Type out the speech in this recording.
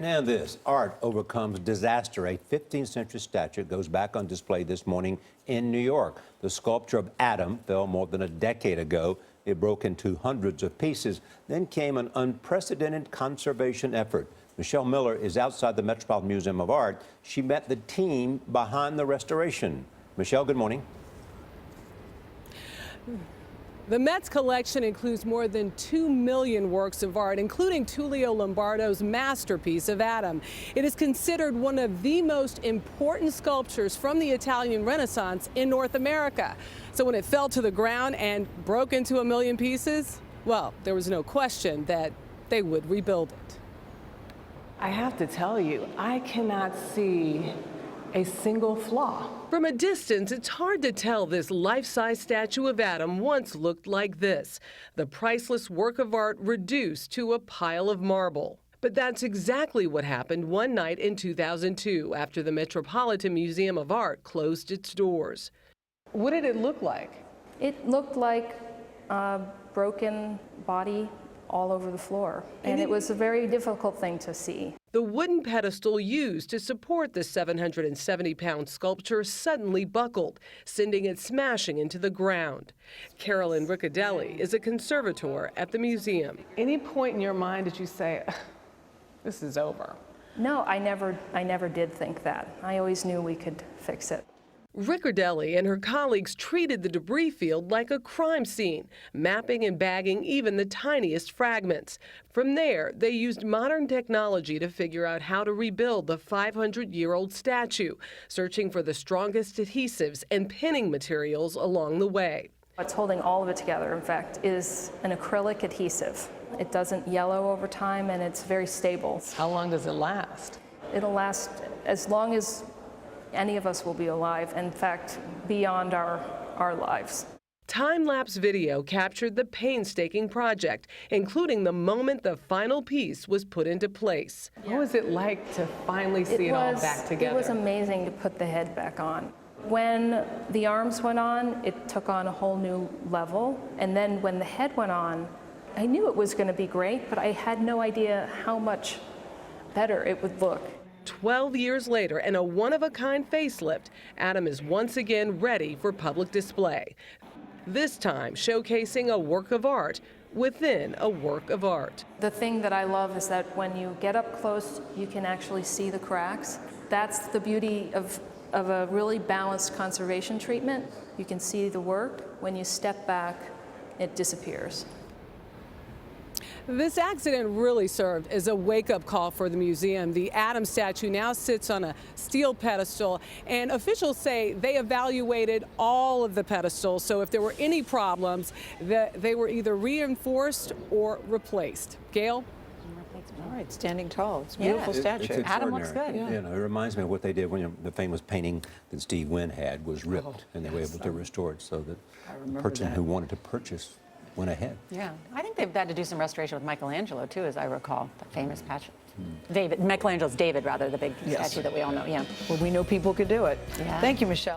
Now this, art overcomes disaster. A 15th century statue goes back on display this morning in New York. The sculpture of Adam fell more than a decade ago. It broke into hundreds of pieces. Then came an unprecedented conservation effort. Michelle Miller is outside the Metropolitan Museum of Art. She met the team behind the restoration. Michelle, good morning. The Met's collection includes more than 2 million works of art, including Tullio Lombardo's masterpiece of Adam. It is considered one of the most important sculptures from the Italian Renaissance in North America. So when it fell to the ground and broke into 1 million pieces, well, there was no question that they would rebuild it. I have to tell you, I cannot see a single flaw. From a distance, it's hard to tell this life-size statue of Adam once looked like this, the priceless work of art reduced to a pile of marble. But that's exactly what happened one night in 2002 after the Metropolitan Museum of Art closed its doors. What did it look like? It looked like a broken body all over the floor, and it was a very difficult thing to see. The wooden pedestal used to support the 770-pound sculpture suddenly buckled, sending it smashing into the ground. Carolyn Riccadelli is a conservator at the museum. Any point in your mind did you say, this is over? No, I never did think that. I always knew we could fix it. Riccadelli and her colleagues treated the debris field like a crime scene, mapping and bagging even the tiniest fragments. From there, they used modern technology to figure out how to rebuild the 500-year-old statue, searching for the strongest adhesives and pinning materials along the way. What's holding all of it together, in fact, is an acrylic adhesive. It doesn't yellow over time, and it's very stable. How long does it last? It'll last as long as any of us will be alive, in fact, beyond our lives. Time-lapse video captured the painstaking project, including the moment the final piece was put into place. What was it like to finally see it all back together? It was amazing to put the head back on. When the arms went on, it took on a whole new level. And then when the head went on, I knew it was going to be great, but I had no idea how much better it would look. 12 years later and a one-of-a-kind facelift, Adam is once again ready for public display. This time showcasing a work of art within a work of art. The thing that I love is that when you get up close, you can actually see the cracks. That's the beauty of a really balanced conservation treatment. You can see the work. When you step back, it disappears. This accident really served as a wake-up call for the museum. The Adam statue now sits on a steel pedestal, and officials say they evaluated all of the pedestals, so if there were any problems, they were either reinforced or replaced. Gail? All right, standing tall. It's a beautiful statue. It's Adam looks good. Yeah. You know, it reminds me of what they did when the famous painting that Steve Wynn had was ripped, and they were able to restore it so that the person who wanted to purchase went ahead. Yeah, I think they've had to do some restoration with Michelangelo too, as I recall, the famous patch. Michelangelo's David, rather, the big statue that we all know. Yeah. Well, we know people could do it. Yeah. Thank you, Michelle.